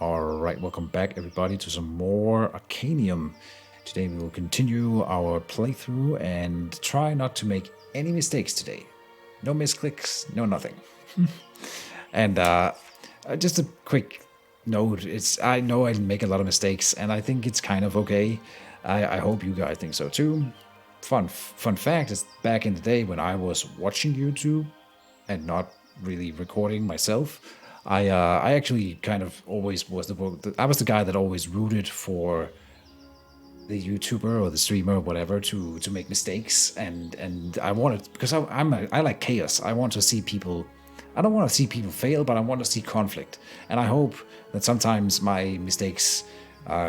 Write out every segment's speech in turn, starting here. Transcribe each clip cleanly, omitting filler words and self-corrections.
Alright, welcome back everybody to some more Arcanium. Today we will continue our playthrough and try not to make any mistakes today. No misclicks, no nothing. And just a quick note, I know I make a lot of mistakes and I think it's kind of okay. I hope you guys think so too. Fun fact is back in the day when I was watching YouTube and not really recording myself, I actually kind of always was I was the guy that always rooted for the YouTuber or the streamer or whatever to make mistakes, and I wanted, because I like chaos. I want to see people. I don't want to see people fail, but I want to see conflict, and I hope that sometimes my mistakes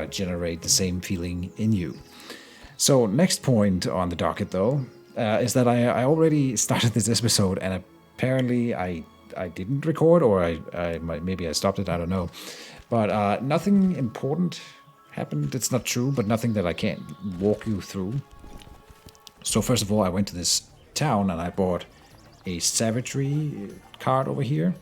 generate the same feeling in you. So next point on the docket, though, is that I already started this episode, and apparently I didn't record, or maybe I stopped it. I don't know, but nothing important happened. It's not true, but nothing that I can't walk you through. So first of all, I went to this town and I bought a Savagery card over here.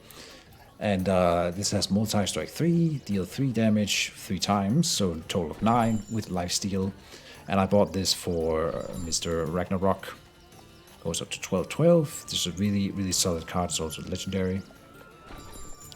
And this has multi-strike 3, deal 3 damage 3 times, so a total of 9 with lifesteal. And I bought this for Mr. Ragnarok. Goes up to 12/12. This is a really, really solid card. It's also legendary.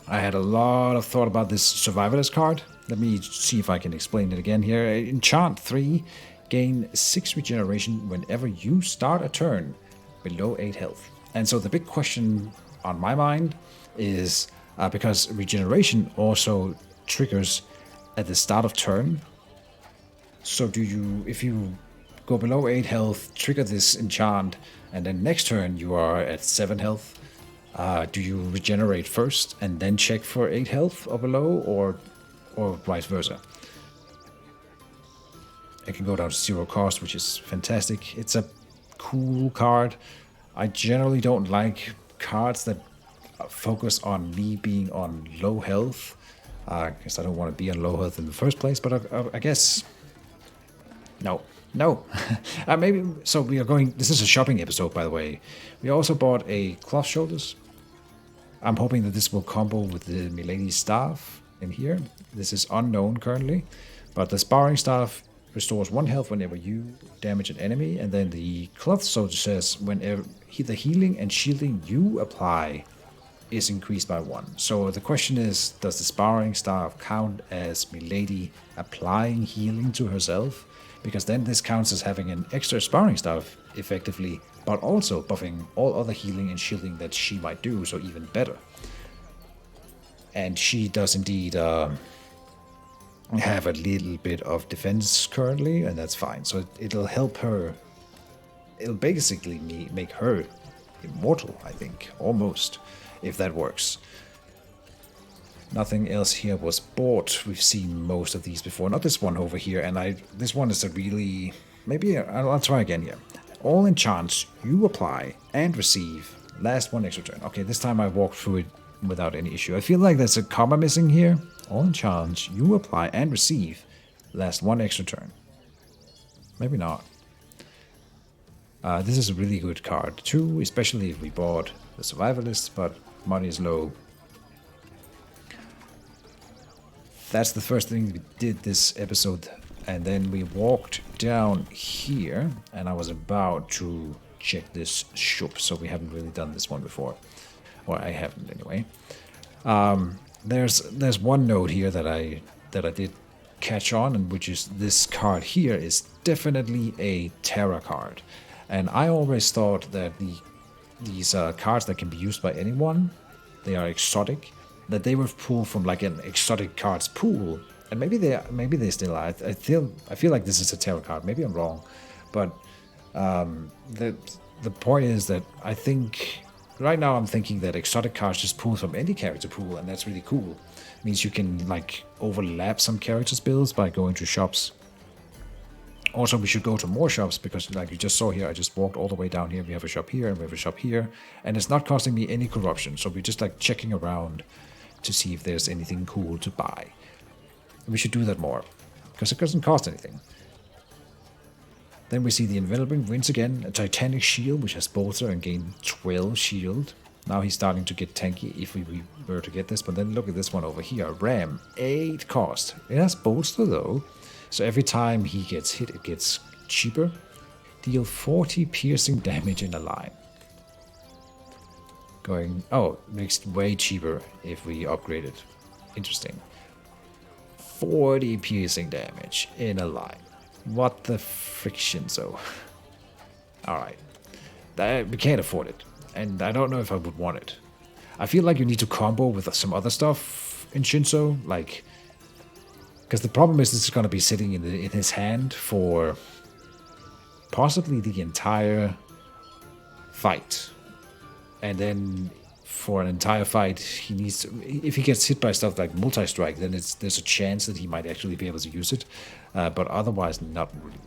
I had a lot of thought about this Survivalist card. Let me see if I can explain it again here. Enchant 3, gain 6 regeneration whenever you start a turn below 8 health. And so the big question on my mind is, because regeneration also triggers at the start of turn. So do you, if you go below 8 health, trigger this enchant, and then next turn you are at 7 health, do you regenerate first and then check for 8 health or below, or vice versa? It can go down to 0 cost, which is fantastic. It's a cool card. I generally don't like cards that focus on me being on low health, because I don't want to be on low health in the first place, but I guess... No. Maybe, so we are going... This is a shopping episode, by the way. We also bought a cloth shoulders. I'm hoping that this will combo with the Milady staff in here. This is unknown currently, but the sparring staff restores 1 health whenever you damage an enemy, and then the cloth soldier says whenever the healing and shielding you apply is increased by 1. So the question is, does the sparring staff count as Milady applying healing to herself? Because then this counts as having an extra sparring staff effectively, but also buffing all other healing and shielding that she might do, so even better. And she does indeed have a little bit of defense currently, and that's fine. So it'll help her. It'll basically make her immortal, I think, almost, if that works. Nothing else here was bought. We've seen most of these before. Not this one over here, and this one is a really... Maybe I'll try again here. All enchants you apply and receive last 1 extra turn. Okay, this time I walked through it without any issue. I feel like there's a comma missing here. All enchants you apply and receive last 1 extra turn. Maybe not. This is a really good card too, especially if we bought the Survivalist, but money is low. That's the first thing we did this episode, and then we walked down here, and I was about to check this shop, so we haven't really done this one before. Or I haven't anyway. There's one note here that I did catch on, and which is this card here is definitely a Terra card. And I always thought that these cards that can be used by anyone, they are exotic, that they were pulled from like an exotic cards pool, and maybe they still are. I feel like this is a Terra card. Maybe I'm wrong, but the point is that I think right now I'm thinking that exotic cards just pull from any character pool, and that's really cool. It means you can like overlap some characters' builds by going to shops. Also, we should go to more shops, because like you just saw here, I just walked all the way down here. We have a shop here and we have a shop here, and it's not costing me any corruption. So we're just like checking around to see if there's anything cool to buy. We should do that more, because it doesn't cost anything. Then we see the Enveloping Winds again, a Titanic Shield, which has bolter and gain 12 shield. Now he's starting to get tanky if we were to get this. But then look at this one over here. Ram, 8 cost. It has bolster though. So every time he gets hit, it gets cheaper. Deal 40 piercing damage in a line. Makes it way cheaper if we upgrade it. Interesting. 40 piercing damage in a line. What the friction, so. Alright. We can't afford it. And I don't know if I would want it. I feel like you need to combo with some other stuff in Shinzo. Like, because the problem is this is going to be sitting in his hand for possibly the entire fight. And then for an entire fight, he needs to, if he gets hit by stuff like multi-strike, then there's a chance that he might actually be able to use it. But otherwise, not really.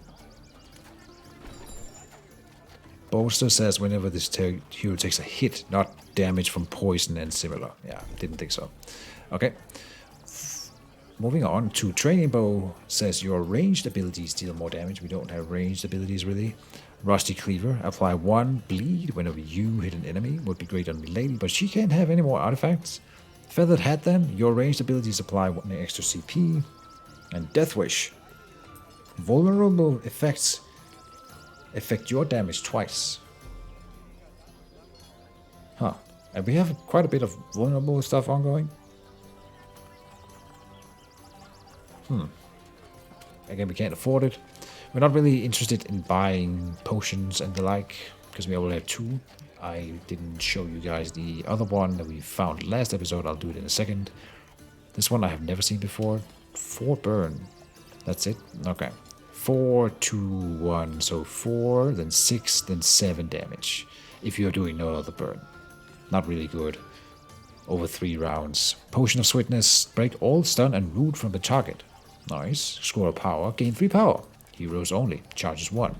Bolster says whenever this hero takes a hit, not damage from poison and similar. Yeah, didn't think so. Okay. Moving on to Training Bow says your ranged abilities deal more damage. We don't have ranged abilities really. Rusty Cleaver, apply 1 bleed whenever you hit an enemy. Would be great on Milady, but she can't have any more artifacts. Feathered Hat then, your ranged abilities apply 1 extra CP. And Death Wish. Vulnerable effects affect your damage twice. Huh. And we have quite a bit of vulnerable stuff ongoing. Again, we can't afford it. We're not really interested in buying potions and the like, because we only have 2. I didn't show you guys the other one that we found last episode. I'll do it in a second. This one I have never seen before. 4 burn. That's it? Okay. 4, 2, 1. So 4, then 6, then 7 damage. If you're doing no other burn. Not really good. Over 3 rounds. Potion of Sweetness. Break all stun and root from the target. Nice. Score of power. Gain 3 power. Heroes only. Charges 1.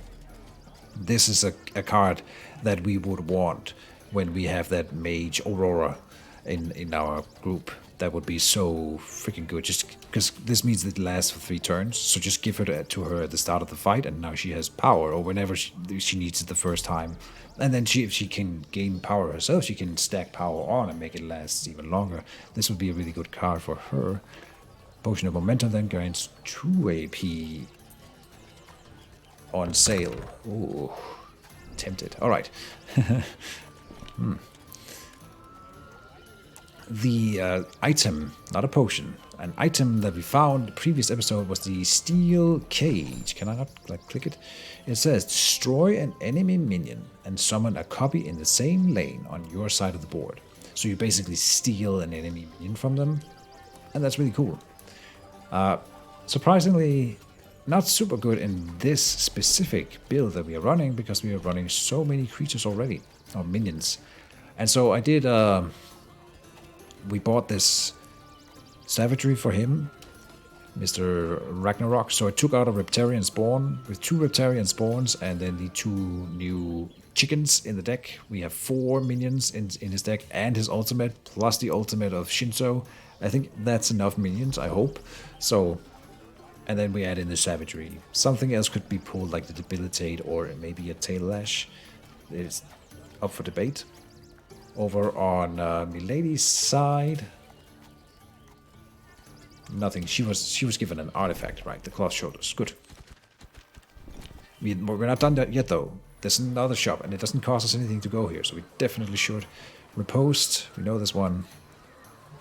This is a card that we would want when we have that Mage Aurora in our group. That would be so freaking good. Just because this means it lasts for 3 turns. So just give it to her at the start of the fight, and now she has power, or whenever she needs it the first time. And then if she can gain power herself, she can stack power on and make it last even longer. This would be a really good card for her. Potion of Momentum then grants 2 AP on sale. Ooh, tempted. All right. The item, not a potion, an item that we found the previous episode was the Steel Cage. Can I not click it? It says destroy an enemy minion and summon a copy in the same lane on your side of the board. So you basically steal an enemy minion from them, and that's really cool. Surprisingly, not super good in this specific build that we are running, because we are running so many creatures already, or minions. And so I did, we bought this Savagery for him, Mr. Ragnarok. So I took out a Victarion spawn with 2 Victarion spawns and then the 2 new chickens in the deck. We have 4 minions in his deck and his ultimate, plus the ultimate of Shinzo. I think that's enough minions, I hope. So, and then we add in the Savagery. Something else could be pulled, like the Debilitate or maybe a Tail Lash. It's up for debate. Over on Milady's side, nothing. She was given an artifact, right? The cloth shoulders. Good. We're not done that yet, though. There's another shop, and it doesn't cost us anything to go here, so we definitely should. Riposte, we know this one.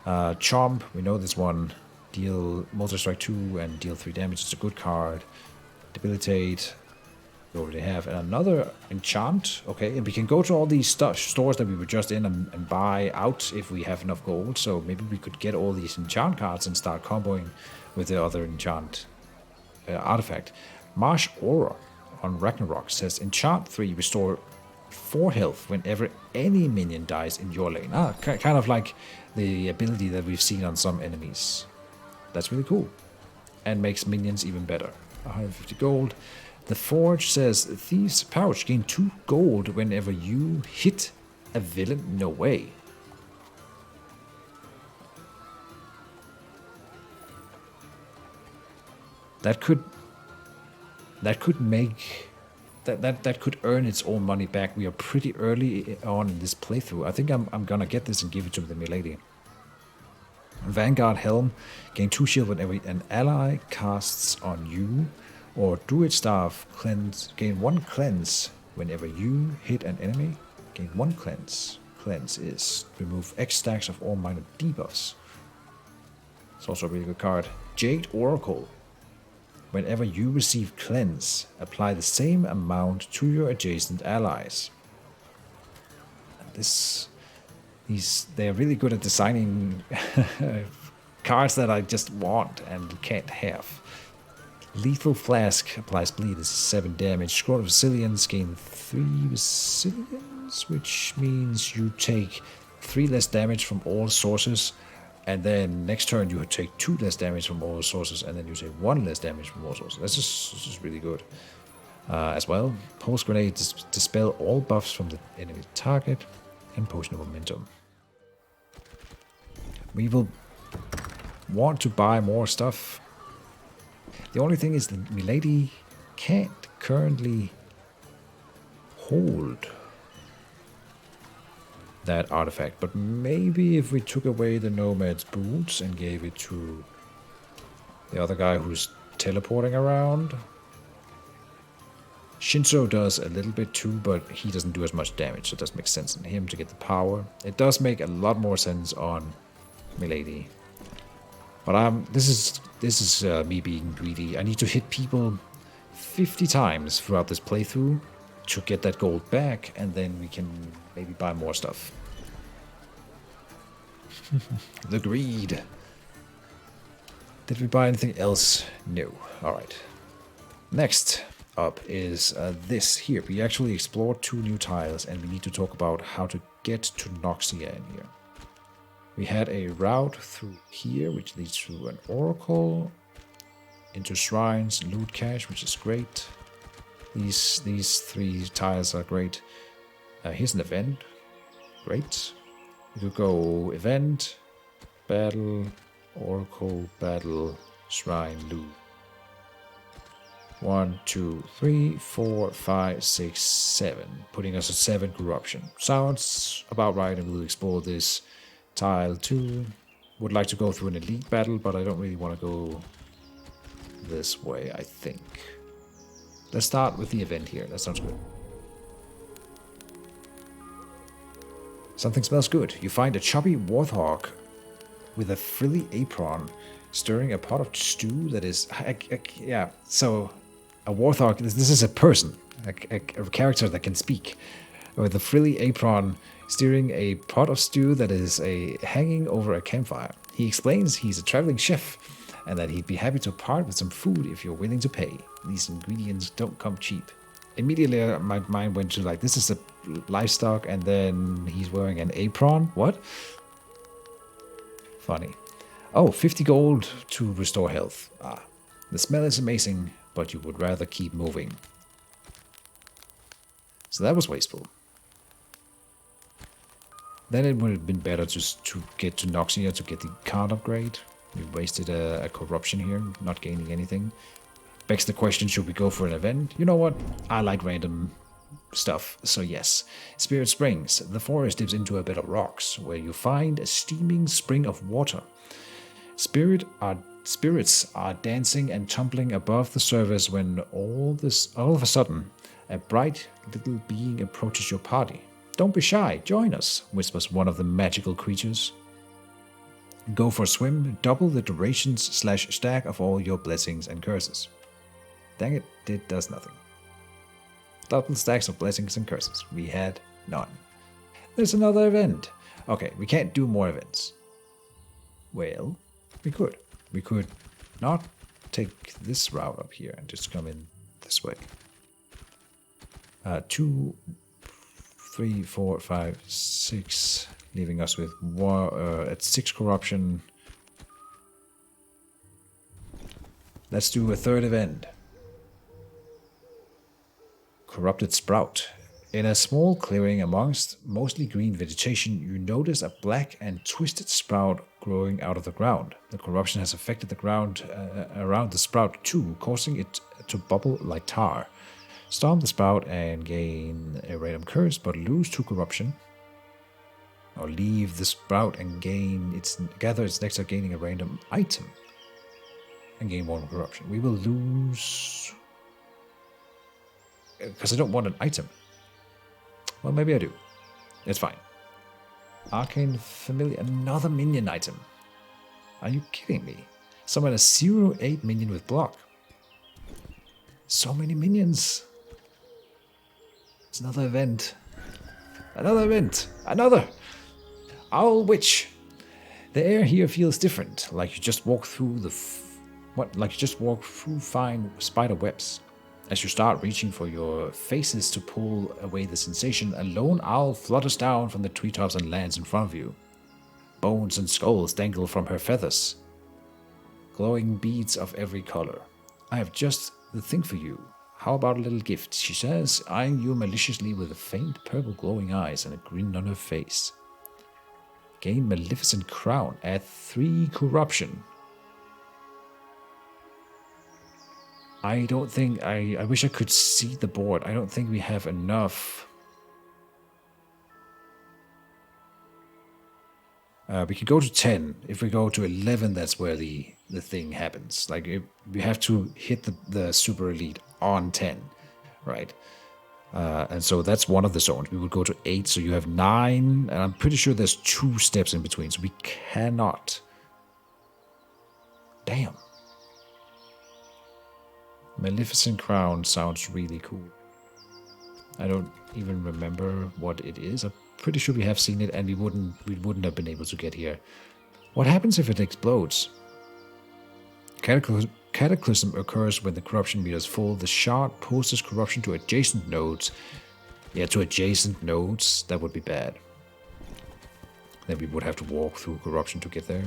Chomp, we know this one. Deal multi-strike 2 and deal 3 damage. It's a good card. Debilitate, we already have. And another enchant. Okay, and we can go to all these stores that we were just in and buy out if we have enough gold. So maybe we could get all these enchant cards and start comboing with the other enchant artifact. Marsh Aura on Ragnarok says enchant 3, restore 4 health whenever any minion dies in your lane. Kind of like the ability that we've seen on some enemies. That's really cool. And makes minions even better. 150 gold. The Forge says Thieves Pouch, gain 2 gold whenever you hit a villain. No way. That could make that could earn its own money back. We are pretty early on in this playthrough. I think I'm gonna get this and give it to the milady. Vanguard Helm. Gain 2 shield whenever an ally casts on you. Or Druid Staff. Gain 1 cleanse whenever you hit an enemy. Gain 1 cleanse. Cleanse is remove X stacks of all minor debuffs. It's also a really good card. Jade Oracle. Whenever you receive cleanse, apply the same amount to your adjacent allies. They're really good at designing cards that I just want and can't have. Lethal Flask applies bleed. This is 7 damage. Scroll of Resilience, gain 3 resilience, which means you take 3 less damage from all sources. And then next turn you take 2 less damage from all sources, and then you take 1 less damage from all sources. That's just really good. As well, Pulse Grenade dispel all buffs from the enemy target, and Potion of Momentum. We will want to buy more stuff. The only thing is that milady can't currently hold that artifact, but maybe if we took away the Nomad's boots and gave it to the other guy who's teleporting around. Shinzo does a little bit too, but he doesn't do as much damage, so it does make sense on him to get the power. It does make a lot more sense on milady. But this is me being greedy. I need to hit people 50 times throughout this playthrough to get that gold back, and then we can maybe buy more stuff. The greed. Did we buy anything else? No. Alright. Next up is this here. We actually explored 2 new tiles, and we need to talk about how to get to Noxia in here. We had a route through here, which leads to an oracle, into shrines, loot cache, which is great. These 3 tiles are great. Here's an event. Great. We could go event, battle, oracle, battle, shrine, loot. 1, 2, 3, 4, 5, 6, 7. Putting us at 7 corruption. Sounds about right, and we'll explore this tile too. Would like to go through an elite battle, but I don't really want to go this way, I think. Let's start with the event here. That sounds good. Something smells good. You find a chubby warthog with a frilly apron stirring a pot of stew that is... yeah, so a warthog, this is a person, a character that can speak, with a frilly apron stirring a pot of stew that is hanging over a campfire. He explains he's a traveling chef and that he'd be happy to part with some food if you're willing to pay. These ingredients don't come cheap. Immediately my mind went to like, this is a livestock, and then he's wearing an apron. What? Funny. Oh, 50 gold to restore health. Ah, the smell is amazing, but you would rather keep moving. So that was wasteful. Then it would have been better just to get to Noxia to get the card upgrade. We wasted a corruption here, not gaining anything. Begs the question, should we go for an event? You know what? I like random stuff, so yes. Spirit Springs. The forest dips into a bed of rocks, where you find a steaming spring of water. Spirits are dancing and tumbling above the surface when all of a sudden, a bright little being approaches your party. Don't be shy, join us, whispers one of the magical creatures. Go for a swim, double the durations/stack of all your blessings and curses. Dang it, it does nothing. Double stacks of blessings and curses. We had none. There's another event. Okay, we can't do more events. Well, we could. We could not take this route up here and just come in this way. 2, 3, 4, 5, 6, leaving us with at 6 corruption. Let's do a third event. Corrupted Sprout. In a small clearing amongst mostly green vegetation, you notice a black and twisted sprout growing out of the ground. The corruption has affected the ground around the sprout too, causing it to bubble like tar. Storm the Spout and gain a random curse, but lose 2 corruption. Or leave the Sprout and gather its nectar, gaining a random item. And gain 1 corruption. We will lose... Because I don't want an item. Well, maybe I do. It's fine. Arcane Familiar, another minion item. Are you kidding me? Summon a 0/8 minion with block. So many minions. It's another event. Another event. Another. Owl Witch. The air here feels different, like you just walk through fine spider webs. As you start reaching for your faces to pull away the sensation, a lone owl flutters down from the treetops and lands in front of you. Bones and skulls dangle from her feathers. Glowing beads of every color. I have just the thing for you. How about a little gift? She says, eyeing you maliciously with a faint purple glowing eyes and a grin on her face. Gain Maleficent Crown. Add 3 corruption. I don't think... I wish I could see the board. I don't think we have enough. We can go to 10. If we go to 11, that's where the thing happens. Like, we have to hit the super elite on 10, right? And so that's one of the zones. We will go to 8, so you have 9. And I'm pretty sure there's 2 steps in between, so we cannot... Damn. Maleficent Crown sounds really cool. I don't even remember what it is. I'm pretty sure we have seen it, and we wouldn't have been able to get here. What happens if it explodes? Cataclysm occurs when the corruption meter is full. The shard posts corruption to adjacent nodes. Yeah, to adjacent nodes. That would be bad. Then we would have to walk through corruption to get there.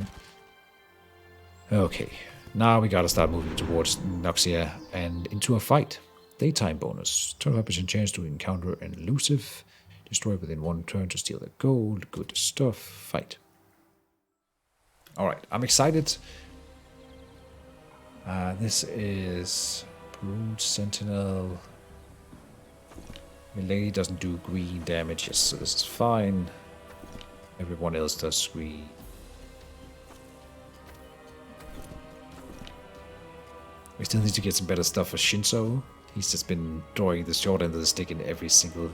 Okay. Now we gotta start moving towards Noxia and into a fight. Daytime bonus. 25% chance to encounter an elusive. Destroy within 1 turn to steal the gold. Good stuff. Fight. Alright, I'm excited. This is Brood Sentinel. Melee doesn't do green damage. Yes, so this is fine. Everyone else does green. We still need to get some better stuff for Shinzo. He's just been drawing the short end of the stick in every single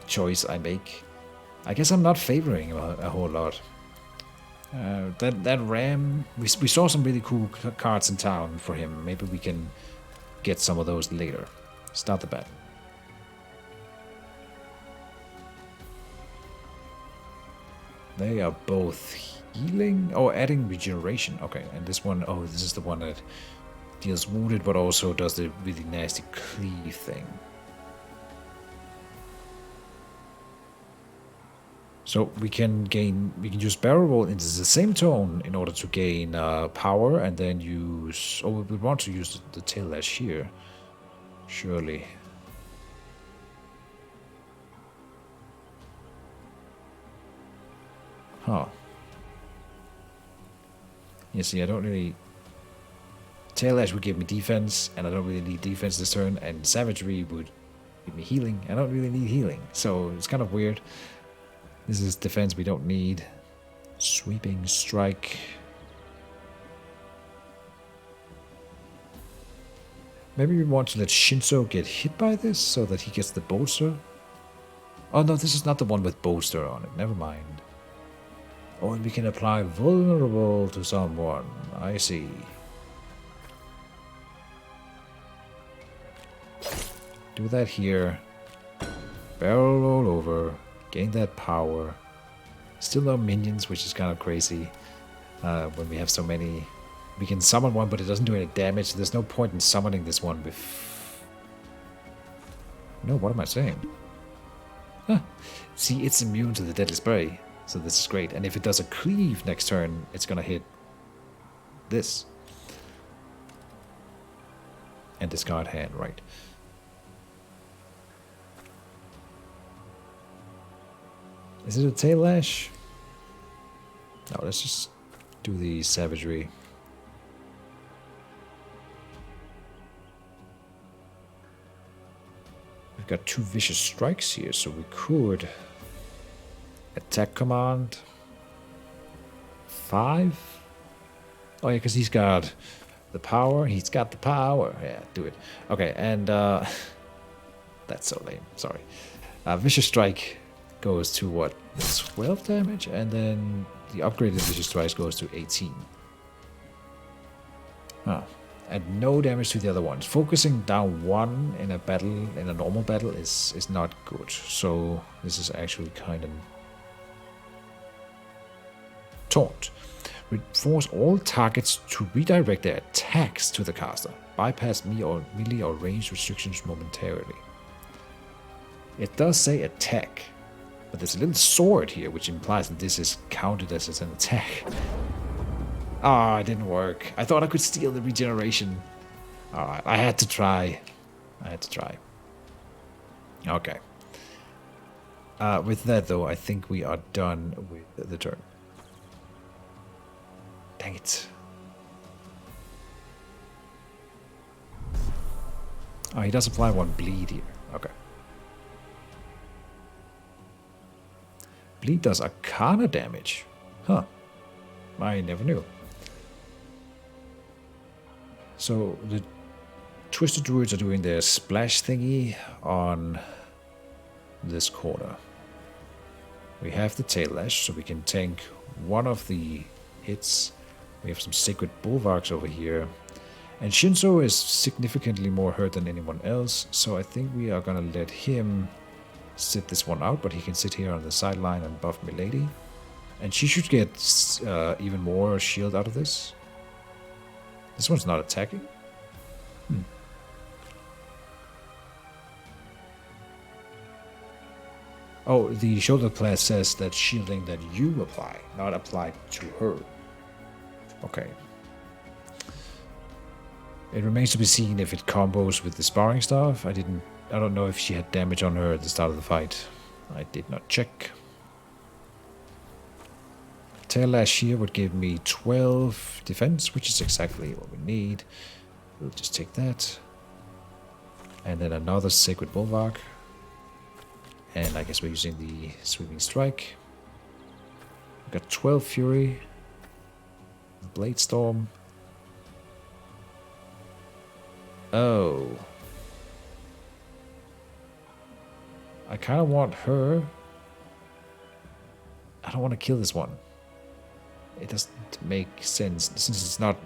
choice I make. I guess I'm not favoring him a whole lot. That Ram, we saw some really cool cards in town for him. Maybe we can get some of those later. Start the battle. They are both healing. Oh, adding regeneration. Okay, and this one, oh, this is the one that deals wounded, but also does the really nasty cleave thing. So we can use barrel roll into the same tone in order to gain power, and then use. Oh, we want to use the tail lash here, surely. Huh. You see, I don't really. Tail Lash would give me defense, and I don't really need defense this turn, and Savagery would give me healing. I don't really need healing, so it's kind of weird. This is defense we don't need. Sweeping Strike. Maybe we want to let Shinzo get hit by this, so that he gets the bolster. Oh no, this is not the one with bolster on it, never mind. Oh, and we can apply vulnerable to someone. I see. Do that here. Barrel roll over. Gain that power. Still no minions, which is kind of crazy. When we have so many. We can summon one, but it doesn't do any damage. There's no point in summoning this one with... No, what am I saying? Huh. See, it's immune to the deadly spray. So this is great. And if it does a cleave next turn, it's going to hit this. And discard hand, right. Is it a tail lash? No, let's just do the savagery. got 2 vicious strikes here, so we could attack command 5. Oh yeah, because he's got the power. He's got the power. Yeah, do it. Okay, and that's so lame. Sorry. Vicious strike goes to what? 12 damage, and then the upgraded vicious strike goes to 18. Huh. And no damage to the other ones. Focusing down 1 in a battle, in a normal battle, is not good. So this is actually kind of taunt. Force all targets to redirect their attacks to the caster. Bypass melee or range restrictions momentarily. It does say attack, but there's a little sword here, which implies that this is counted as an attack. Ah, it didn't work. I thought I could steal the regeneration. Alright, I had to try. Okay. With that, though, I think we are done with the turn. Dang it. Oh, he does apply 1 bleed here. Okay. Bleed does Arcana damage. Huh. I never knew. So the Twisted Druids are doing their splash thingy on this corner. We have the Tail Lash, so we can tank one of the hits. We have some Sacred Bulwarks over here. And Shinzo is significantly more hurt than anyone else, so I think we are gonna let him sit this one out, but he can sit here on the sideline and buff Milady. And she should get even more shield out of this. This one's not attacking. Oh, the shoulder pad says that shielding that you apply, not applied to her. Okay. It remains to be seen if it combos with the sparring staff. I don't know if she had damage on her at the start of the fight. I did not check. Tail Lash here would give me 12 defense, which is exactly what we need. We'll just take that. And then another Sacred Bulwark. And I guess we're using the Sweeping Strike. We've got 12 Fury. Blade Storm. Oh. I kind of want her. I don't want to kill this one. It doesn't make sense since it's not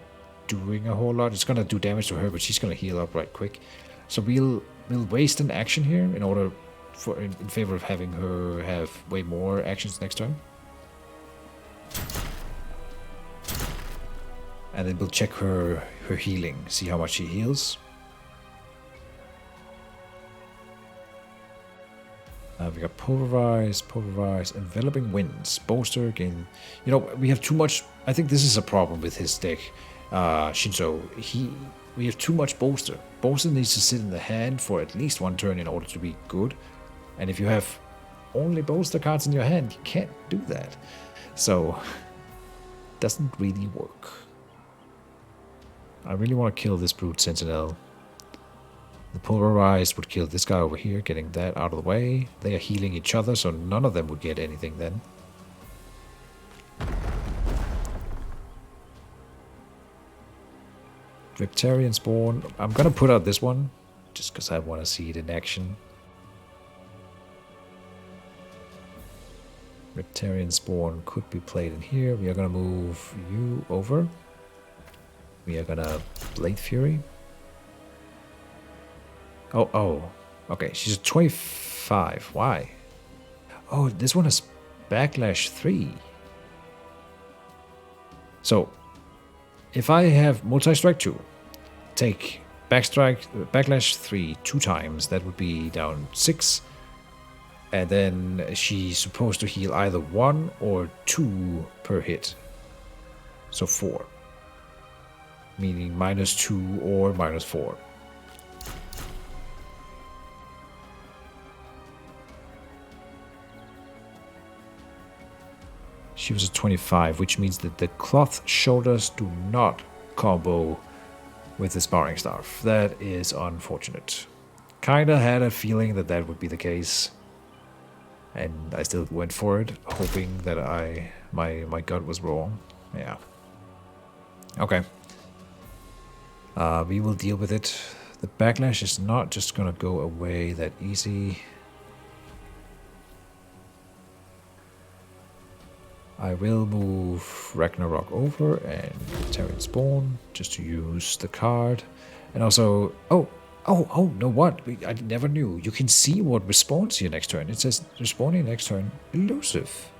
doing a whole lot. It's gonna do damage to her, but she's gonna heal up right quick. So we'll waste an action here in order in favor of having her have way more actions next turn. And then we'll check her healing, see how much she heals. We got Pulverize, Enveloping Winds, Bolster again. You know, we have too much. I think this is a problem with his deck, Shinzo. We have too much Bolster. Bolster needs to sit in the hand for at least 1 turn in order to be good. And if you have only Bolster cards in your hand, you can't do that. So, it doesn't really work. I really want to kill this Brute Sentinel. The Pulverized would kill this guy over here, getting that out of the way. They are healing each other, so none of them would get anything then. Victarion Spawn. I'm gonna put out this one, just because I want to see it in action. Victarion Spawn could be played in here. We are gonna move you over. We are gonna Blade Fury. Oh, okay, she's a 25. Why? Oh, this one has Backlash 3. So, if I have Multi-Strike 2, take Backlash 3 2 times, that would be down 6. And then she's supposed to heal either 1 or 2 per hit. So 4. Meaning -2 or -4. She was a 25, which means that the cloth shoulders do not combo with the sparring staff. That is unfortunate. Kinda had a feeling that that would be the case. And I still went for it, hoping that my gut was wrong. Yeah. Okay. We will deal with it. The backlash is not just gonna go away that easy. I will move Ragnarok over and Victarion Spawn just to use the card. And also, oh, no, what? I never knew. You can see what respawns your next turn. It says respawning next turn, elusive.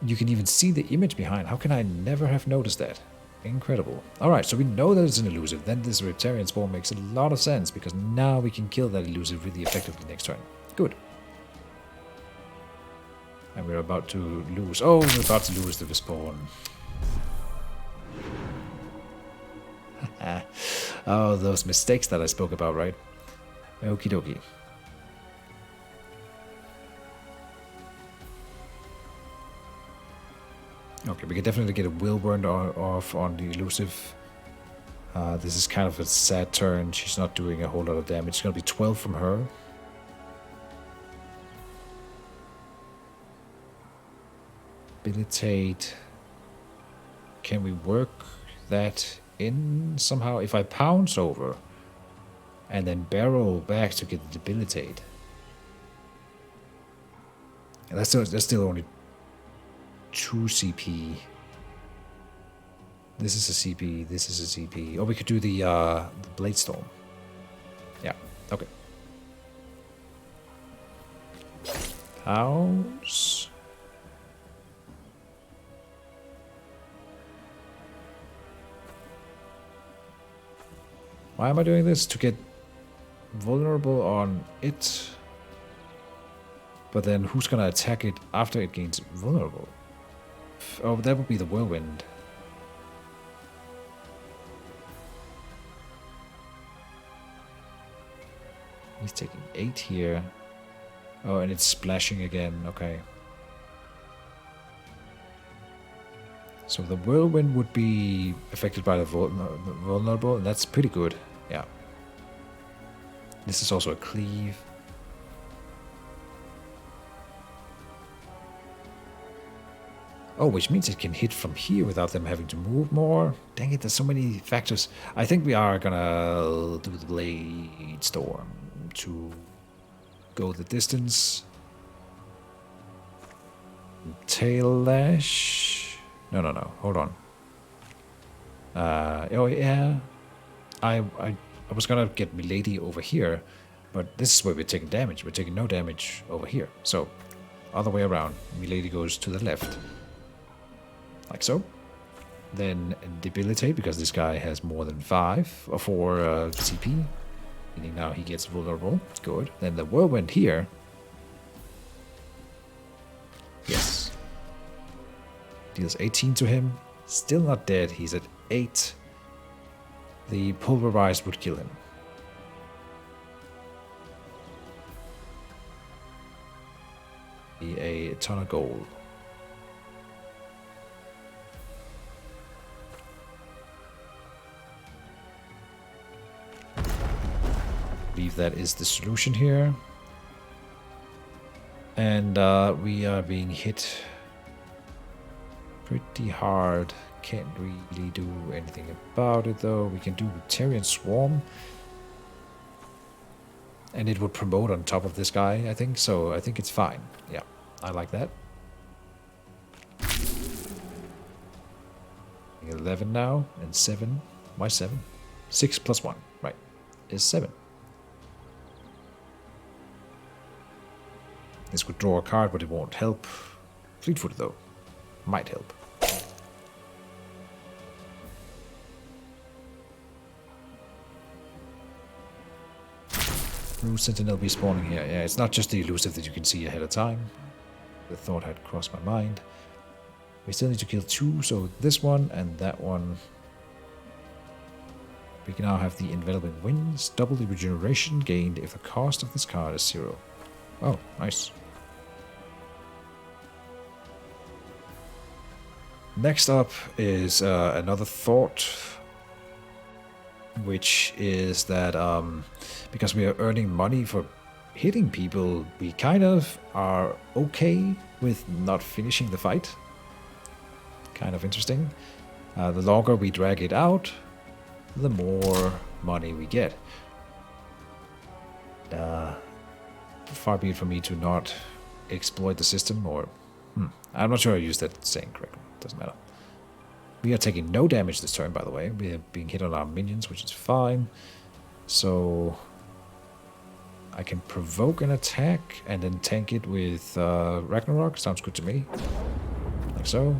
You can even see the image behind. How can I never have noticed that? Incredible. Alright, so we know that it's an elusive. Then this Victarion Spawn makes a lot of sense because now we can kill that elusive really effectively next turn. Good. And we're about to lose. Oh, we're about to lose the respawn. Oh, those mistakes that I spoke about, right? Okie dokie. Okay, we can definitely get a will burned off on the elusive. This is kind of a sad turn. She's not doing a whole lot of damage. It's going to be 12 from her. Debilitate. Can we work that in somehow? If I pounce over and then barrel back to get the debilitate. And that's still only 2 CP. This is a CP. This is a CP. Or we could do the Blade Storm. Yeah. Okay. Pounce. Why am I doing this? To get vulnerable on it. But then who's gonna attack it after it gains vulnerable? Oh, that would be the whirlwind. He's taking 8 here. Oh, and it's splashing again. Okay. So the whirlwind would be affected by the vulnerable, and that's pretty good. Yeah. This is also a cleave. Oh, which means it can hit from here without them having to move more. Dang it, there's so many factors. I think we are gonna do the Blade Storm to go the distance. Tail Lash. No. Hold on. Oh yeah. I was gonna get Milady over here, but this is where we're taking damage. We're taking no damage over here. So, other way around. Milady goes to the left. Like so. Then debilitate, because this guy has more than 5 or 4 CP. Meaning now he gets vulnerable. Good. Then the whirlwind here. Yes. Deals 18 to him. Still not dead. He's at 8. The pulverized would kill him. Be a ton of gold. I believe that is the solution here. And we are being hit pretty hard. Can't really do anything about it though. We can do Victarion Swarm. And it would promote on top of this guy, I think. So I think it's fine. Yeah, I like that. 11 now and 7. Why 7? 6 plus 1, right, is 7. This would draw a card, but it won't help. Fleetfoot though, might help. Blue Sentinel be spawning here. Yeah, it's not just the elusive that you can see ahead of time. The thought had crossed my mind. We still need to kill 2, so this one and that one. We can now have the Enveloping Winds. Double the regeneration gained if the cost of this card is 0. Oh, nice. Next up is another thought. which is that because we are earning money for hitting people, we kind of are okay with not finishing the fight. Kind of interesting. The longer we drag it out, the more money we get. Far be it from me to not exploit the system, or I'm not sure I used that saying correctly. Doesn't matter. We are taking no damage this turn, by the way. We are being hit on our minions, which is fine. So I can provoke an attack and then tank it with Ragnarok. Sounds good to me. Like so.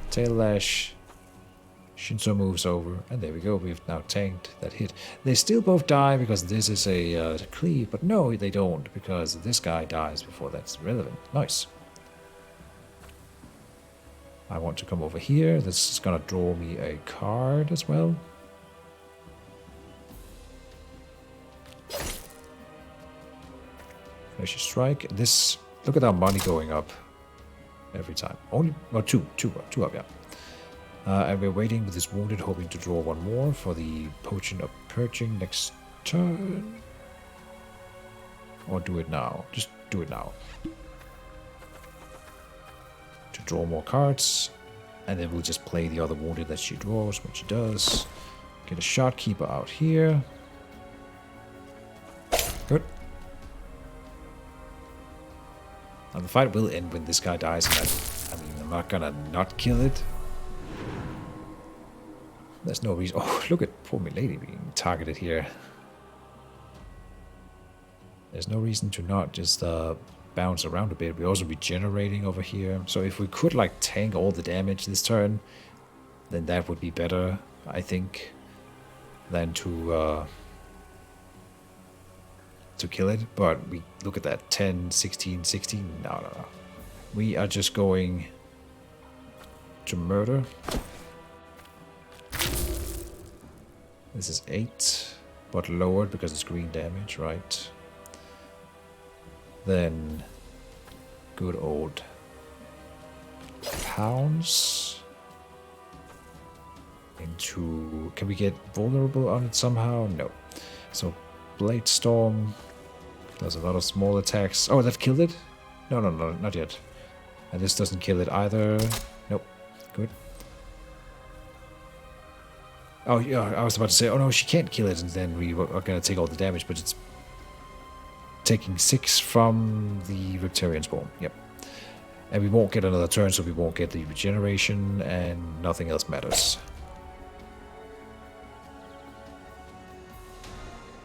Tail Lash. Shinzo moves over, and there we go. We've now tanked that hit. They still both die because this is a cleave, but no, they don't, because this guy dies before that's relevant. Nice. I want to come over here. This is gonna draw me a card as well. Flashy Strike. This, look at our money going up every time. Only, well, two up, yeah. And we're waiting with this wounded, hoping to draw one more for the Potion of Purging next turn. Or do it now. Just do it now. To draw more cards. And then we'll just play the other wounded that she draws when she does. Get a Shotkeeper out here. Good. Now the fight will end when this guy dies. And I'm not gonna not kill it. There's no reason. Oh, look at poor milady being targeted here. There's no reason to not just bounce around a bit. We're also regenerating over here. So if we could like tank all the damage this turn, then that would be better, I think, than to kill it. But we look at that 10, 16, 16. No. We are just going to murder. This is 8, but lowered because it's green damage, right? Then, good old pounds into... Can we get vulnerable on it somehow? No. So, Blade Storm does a lot of small attacks. Oh, that killed it? No, not yet. And this doesn't kill it either. Nope. Good. Oh, yeah, I was about to say, oh no, she can't kill it, and then we are going to take all the damage, but it's taking 6 from the Victarion spawn. Yep. And we won't get another turn, so we won't get the regeneration, and nothing else matters.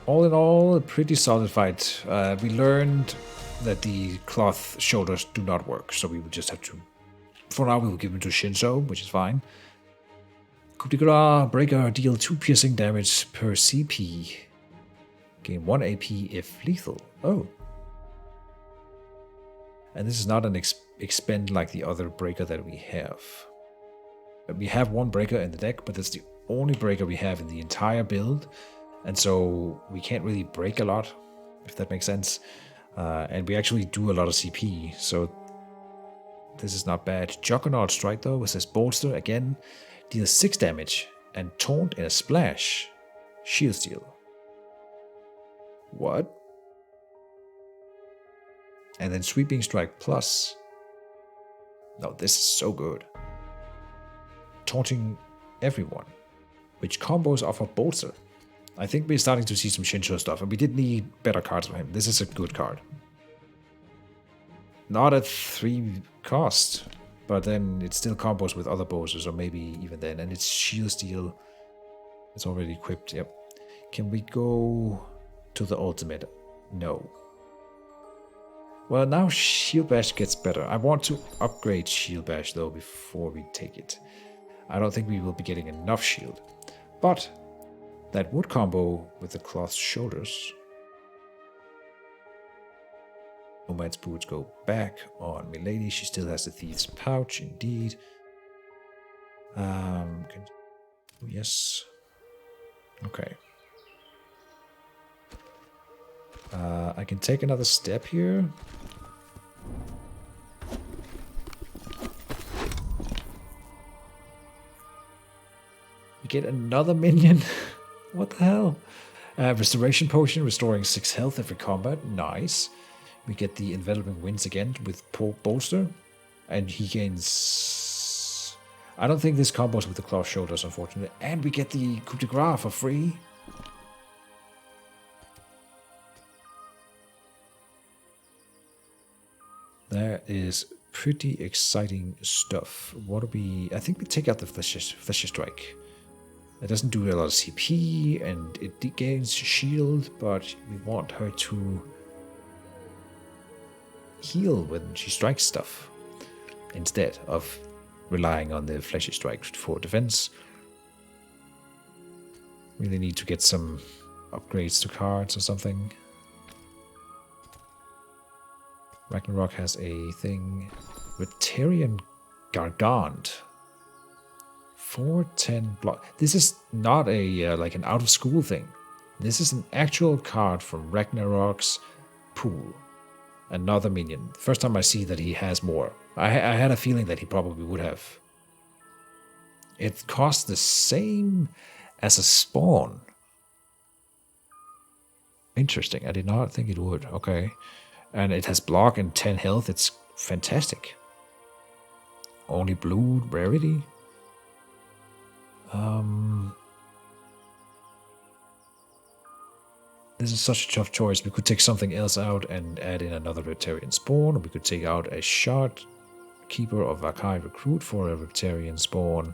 All in all, a pretty solid fight. We learned that the cloth shoulders do not work, so we will just have to... For now, we will give them to Shinzo, which is fine. Coup de grace, breaker, deal 2 piercing damage per CP. Gain 1 AP if lethal. Oh. And this is not an expend like the other breaker that we have. We have one breaker in the deck, but that's the only breaker we have in the entire build. And so we can't really break a lot, if that makes sense. And we actually do a lot of CP, so this is not bad. Juggernaut Strike though, with this bolster again. Deals 6 damage and taunt in a splash. Shield steal. What? And then Sweeping Strike plus. No, this is so good. Taunting everyone. Which combos offer bolster. I think we're starting to see some Shinzo stuff, and we did need better cards for him. This is a good card. Not at 3 cost. But then it still combos with other bosses, or maybe even then. And it's Shield Steal. It's already equipped, yep. Can we go to the ultimate? No. Well, now Shield Bash gets better. I want to upgrade Shield Bash, though, before we take it. I don't think we will be getting enough shield. But that would combo with the cloth shoulders. Nomad's boots go back on Milady. She still has the Thief's Pouch, indeed. Yes. Okay. I can take another step here. We get another minion. What the hell? Restoration potion, restoring 6 health every combat. Nice. We get the enveloping winds again with bolster. And he gains... I don't think this combos with the claw shoulders, unfortunately. And we get the coup de grace for free. That is pretty exciting stuff. What do we... I think we take out the Fleshy Strike. It doesn't do a lot of CP, and it gains shield, but we want her to heal when she strikes stuff, instead of relying on the Fleshy Strike for defense. Really need to get some upgrades to cards or something. Ragnarok has a thing. Victarion Gargant. 410 block. This is not a like an out of school thing. This is an actual card from Ragnarok's pool. Another minion. First time I see that he has more. I had a feeling that he probably would have. It costs the same as a spawn. Interesting. I did not think it would. Okay. And it has block and 10 health. It's fantastic. Only blue rarity. This is such a tough choice. We could take something else out and add in another Victarion spawn. Or we could take out a shard keeper of Akhan recruit for a Victarion spawn.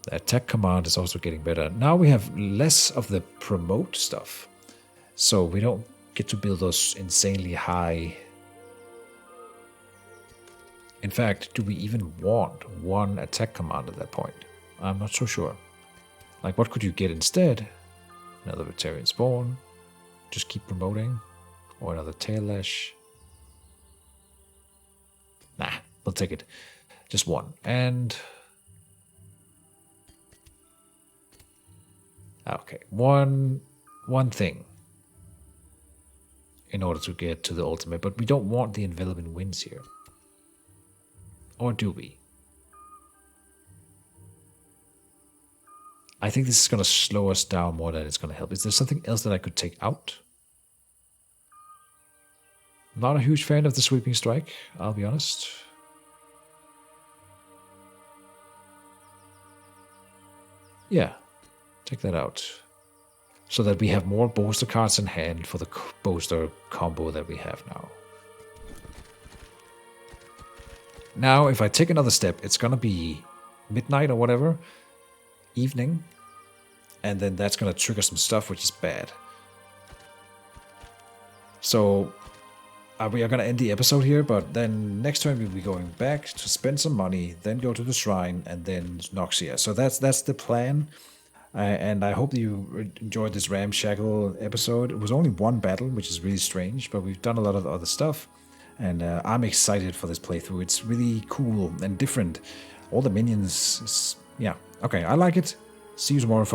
The attack command is also getting better. Now we have less of the promote stuff. So we don't get to build those insanely high. In fact, do we even want one attack command at that point? I'm not so sure. Like, what could you get instead? Another Victarion spawn. Just keep promoting. Or another tail lash. Nah, we'll take it. Just one. And... okay, one thing. In order to get to the ultimate. But we don't want the enveloping winds here. Or do we? I think this is going to slow us down more than it's going to help. Is there something else that I could take out? Not a huge fan of the sweeping strike, I'll be honest. Yeah, take that out. So that we have more bolster cards in hand for the bolster combo that we have now. Now, if I take another step, it's going to be midnight or whatever, evening, and then that's going to trigger some stuff, which is bad. So, we are going to end the episode here, but then next time we'll be going back to spend some money, then go to the shrine, and then Noxia. So that's the plan, and I hope that you enjoyed this ramshackle episode. It was only one battle, which is really strange, but we've done a lot of other stuff. And I'm excited for this playthrough. It's really cool and different. All the minions, yeah. Okay, I like it. See you tomorrow, folks.